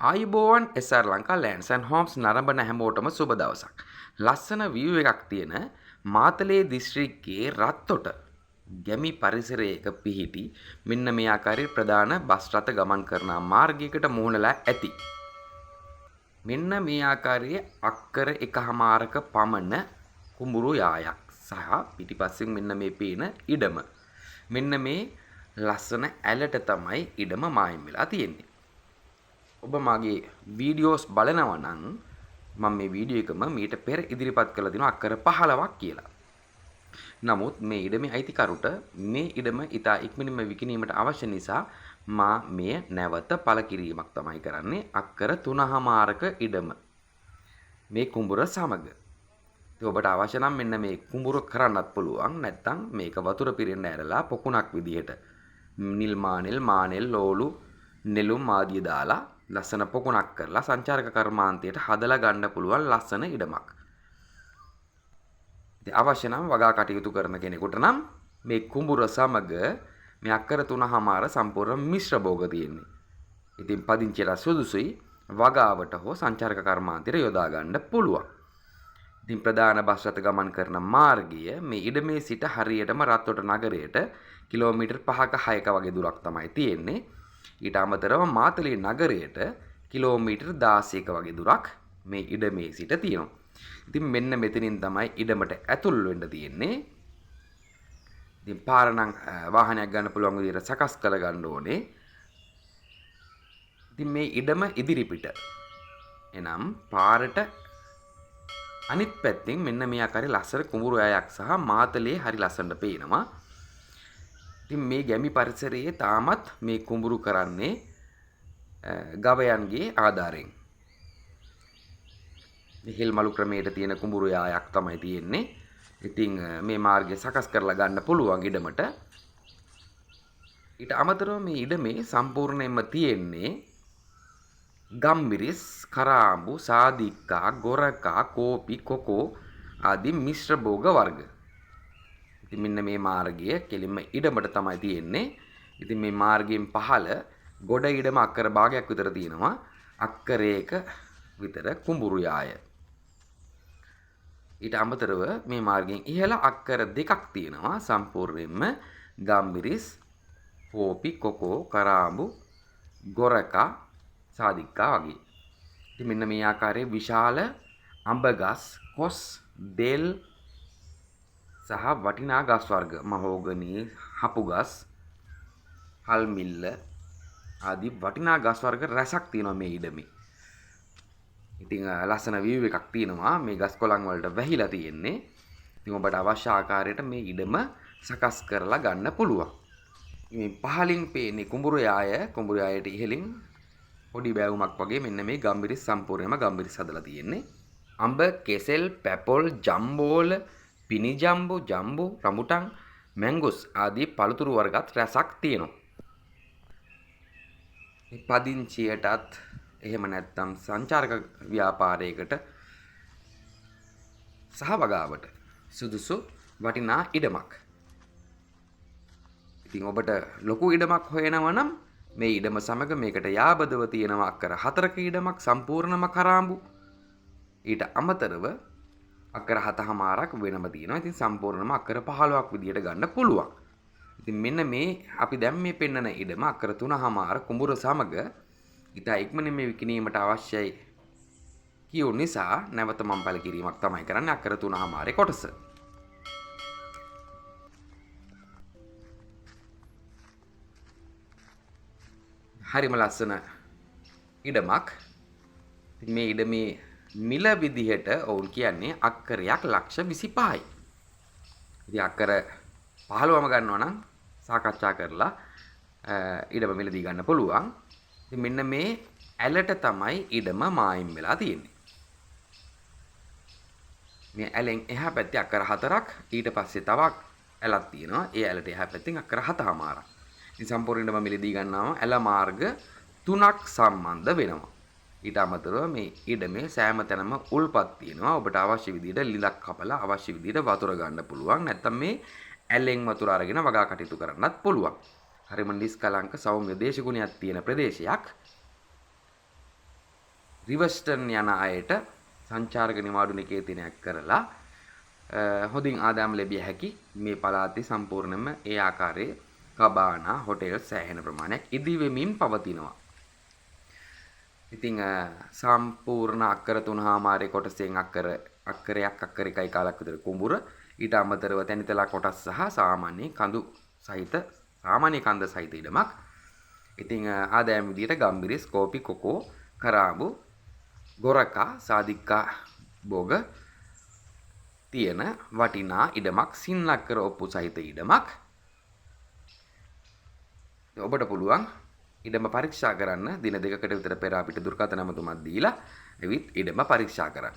ආයුබෝවන් SR Lanka lands and Holmes නරඹන හැමෝටම සුබ දවසක්. ලස්සන view එකක් තියෙන මාතලේ දිස්ත්‍රික්කයේ රත්තොට ගැමි පරිසරයක පිහිටි මෙන්න මේ ආකාරයේ ප්‍රධාන බස් රථ ගමන් කරන මාර්ගයකට මුහුණලා ඇති. මෙන්න මේ ආකාරයේ අක්කර 1මාරක පමණ කුඹුරු යායක් සහ පිටිපස්සෙන් මෙන්න මේ පේන ඉඩම. මෙන්න මේ ලස්සන ඇලට තමයි ඉඩම මායිම් වෙලා තියෙන්නේ. ඔබ මගේ වීඩියෝස් බලනවා නම් මම මේ වීඩියෝ එකම මීට පෙර ඉදිරිපත් කළ දින අක්කර 15ක් කියලා. නමුත් මේ ඉඩමේ අයිතිකරුට මේ ඉඩම ඉතා ඉක්මනින්ම විකිණීමට අවශ්‍ය නිසා මා මෙය නැවත පළ කිරීමක් තමයි කරන්නේ. අක්කර 3මාරක ඉඩම මේ කුඹුර සමග. ඉතින් ඔබට අවශ්‍ය නම් මෙන්න මේ කුඹුර කරන්නත් පුළුවන්. නැත්නම් මේක වතුර පිරෙන්න ඇරලා පොකුණක් විදිහට නිල් මානෙල් මානෙල් ලෝලු නෙළුම් ආදිය දාලා ලස්සන පොකුණක් කරලා සංචාරක කර්මාන්තයට හදලා ගන්න පුළුවන් ලස්සන ඉඩමක්. ඉතින් අවශ්‍ය නම් වගා කටයුතු කරන කෙනෙකුට නම් මේ කුඹුර සමග මේ අක්කර 3මාර සම්පූර්ණ මිශ්‍ර භෝග තියෙන්නේ. ඉතින් පදිංචියට සුදුසුයි වගාවට හෝ සංචාරක කර්මාන්තයට යොදා ගන්න පුළුවන්. ඉතින් ප්‍රධාන බස් රථ ගමන් කරන මාර්ගය මේ ඉඩමේ සිට හරියටම රත්තොට නගරයට කිලෝමීටර් 5ක 6ක වගේ දුරක් තමයි තියෙන්නේ. ඊට අමතරව මාතලේ නගරයට කිලෝමීටර් 16ක වගේ දුරක් මේ ඉඩමේ සිට තියෙනවා. ඉතින් මෙන්න මෙතනින් තමයි ඉඩමට ඇතුල් වෙන්න තියෙන්නේ. ඉතින් පාර නම් වාහනයක් ගන්න පුළුවන් විදිහට සකස් කර ගන්න ඕනේ. ඉතින් මේ ඉඩම ඉදිරිපිට එනම් පාරට අනිත් පැත්තෙන් මෙන්න මේ ආකාරයේ ලස්සන කුඹුරු ඇයක් සහ මාතලේ හරි ලස්සනට පේනවා. ඉතින් මේ ගැමි පරිසරයේ තාමත් මේ කුඹුරු කරන්නේ ගවයන්ගේ ආධාරයෙන්. හිල් මලු ක්‍රමයට තියෙන කුඹුරු යායක් තමයි තියෙන්නේ. ඉතින් මේ මාර්ගය සකස් කරලා ගන්න පුළුවන් ඉඩමට. ඊට අමතරව මේ ඉඩමේ සම්පූර්ණයෙන්ම තියෙන්නේ ගම්මිරිස්, කරාඹු, සාදික්කා, ගොරකා, කෝපි, කොකෝ ආදී මිශ්‍ර භෝග වර්ග. ඉතින් මෙන්න මේ මාර්ගය කෙලින්ම ඉඩමට තමයි තියෙන්නේ. ඉතින් මේ මාර්ගයෙන් පහළ ගොඩ ඉඩම අක්කර භාගයක් විතර තියෙනවා. අක්කරයක විතර කුඹුරු යාය. ඊට අමතරව මේ මාර්ගයෙන් ඉහළ අක්කර දෙකක් තියෙනවා. සම්පූර්ණයෙන්ම ගම්මිරිස්, කෝපි, කොකෝ, කරාඹු, ගොරකා, සාදික්කා වගේ. ඉතින් මෙන්න මේ ආකාරයේ විශාල අඹ ගස්, කොස්, දෙල් සහ වටිනා ගස් වර්ග මහෝගනි, හපු ගස්, හල් මිල්ල ආදී වටිනා ගස් වර්ග රැසක් තියෙනවා මේ ඉඩමේ. ඉතින් ලස්සන view එකක් තියෙනවා. මේ ගස් කොළන් වලට වැහිලා තියෙන්නේ. ඉතින් ඔබට අවශ්‍ය ආකාරයට මේ ඉඩම සකස් කරලා ගන්න පුළුවන්. මේ පහලින් පේන්නේ කුඹුරු යායට ඉහළින් පොඩි බෑවුමක් වගේ මෙන්න මේ ගම්මිරිස් සම්පූර්ණයෙන්ම ගම්මිරිස් හදලා තියෙන්නේ. අඹ, කෙසෙල්, පැපොල්, ජම්බෝල, පිනි ජම්බෝ, ජම්බෝ, රඹුටන්, මැංගුස් ආදී පළතුරු වර්ගත් රැසක් තියෙනවා. මේ පදිංචියටත් එහෙම නැත්නම් සංචාරක ව්‍යාපාරයකට සහ වගාවට සුදුසු වටිනා ඉඩමක්. ඉතින් ඔබට ලොකු ඉඩමක් හොයනවා නම් මේ ඉඩම සමග මේකට යාබදව තියෙනවා අක්කර 4ක ඉඩමක් සම්පූර්ණම කරාඹු. ඊට අමතරව අක්කර 7මාරක් වෙනම තියෙනවා. ඉතින් සම්පූර්ණම අක්කර 15ක් විදියට ගන්න පුළුවන්. ඉතින් මෙන්න මේ අපි දැන් මේ පෙන්නන ඉඩම අක්කර 3මාර කුඹුර සමග ඉතා ඉක්මනින් මේ විකිණීමට අවශ්‍යයි කියු නිසා නැවත මම පළ කිරීමක් තමයි කරන්නේ අක්කර 3මාරේ කොටස. හරිම ලස්සන ඉඩමක්. මේ ඉඩමේ මිල විදිහට ඔවුන් කියන්නේ අක්කරයක් ලක්ෂ 25යි. ඉතින් අක්කර 15ම ගන්නවා නම් සාකච්ඡා කරලා ඉඩම මිලදී ගන්න පුළුවන්. ඉතින් මෙන්න මේ ඇලට තමයි ඉඩම මායිම් වෙලා තියෙන්නේ. මේ ඇලෙන් එහා පැත්තේ අක්කර 4ක් ඊට පස්සේ තව ඇලක් තියෙනවා. ඒ ඇලට එහා පැත්තෙන් අක්කර 7මාරක්. ඉතින් සම්පූර්ණයෙන්ම මිලදී ගන්නාම ඇල මාර්ග 3ක් සම්බන්ධ වෙනවා. ඊට අමතරව මේ ඉඩමේ සෑම තැනම උල්පත් තියෙනවා. ඔබට අවශ්‍ය විදිහට ලිලක් කපලා අවශ්‍ය විදිහට වතුර ගන්න පුළුවන්. නැත්නම් මේ ඇලෙන් වතුර අරගෙන වගා කටයුතු කරන්නත් පුළුවන්. හරිම නිස්කලංක සෞම්‍ය දේශගුණයක් තියෙන ප්‍රදේශයක්. රිවර්ස්ටන් යන අයට සංචාරක නිවාඩු නිකේතනයක් කරලා හොඳින් ආදායම් ලැබිය හැකි මේ පළාතේ සම්පූර්ණයෙන්ම ඒ ආකාරයේ කබානා හොටෙල් සෑහෙන ප්‍රමාණයක් ඉදිවෙමින් පවතිනවා. ඉතින් සම්පූර්ණ අක්කර 3මාරේ කොටසෙන් අක්කරයක් අක්කර 1 කාලක් විතර කුඹුර ඊට අමතරව තැනිතලා කොටස් සහ සාමාන්‍ය කන්ද සහිත ඉඩමක්. ඉතින් ආදායම් විදියට ගම්බිරිස් කෝපි කොකෝ කරාබු ගොරකා සාදික්කා බොග තියෙන වටිනා ඉඩමක් සින්නක්කර ඔප්පු සහිත ඉඩමක්. ඔබට පුළුවන් ඉඩම පරීක්ෂා කරන්න දින 2කට විතර පෙර අපිට දුරකථන නමතුමක් දීලා එවිත් ඉඩම පරීක්ෂා කරන්න.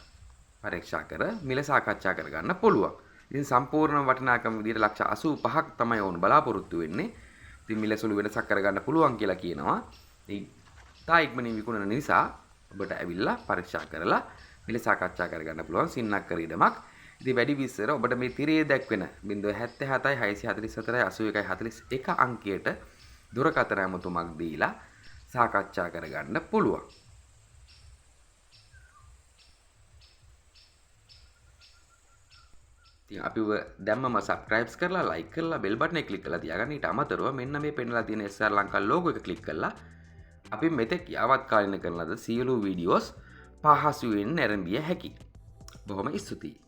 පරීක්ෂා කර මිල සාකච්ඡා කරගන්න පුළුවන්. ඉතින් සම්පූර්ණ වටිනාකම විදිහට ලක්ෂ 85ක් තමයි වුන් බලාපොරොත්තු වෙන්නේ. ඉතින් මිල සුළු වෙනසක් කරගන්න පුළුවන් කියලා කියනවා. ඉතින් තා ඉක්මනින් විකුණන නිසා ඔබට ඇවිල්ලා පරීක්ෂා කරලා මිල සාකච්ඡා කරගන්න පුළුවන් සින්නක්කර ඉඩමක්. ඉතින් වැඩි විස්තර ඔබට මේ තිරේ දැක්වෙන 077 644 81 41 අංකයට දුරකථන ඇමතුමක් දීලා සාකච්ඡා කරගන්න පුළුවන්. ඉතින් අපිව දැම්මම subscribe කරලා like කරලා bell button එක click කරලා තියාගන්න. ඊට අමතරව මෙන්න මේ පෙන්නලා තියෙන SR ලංකා logo එක click කරලා අපි මෙතෙක් යාවත් කාලින කරන ලද සියලු වීඩියෝස් පහසුවෙන් නැරඹිය හැකියි. බොහොම ස්තුතියි.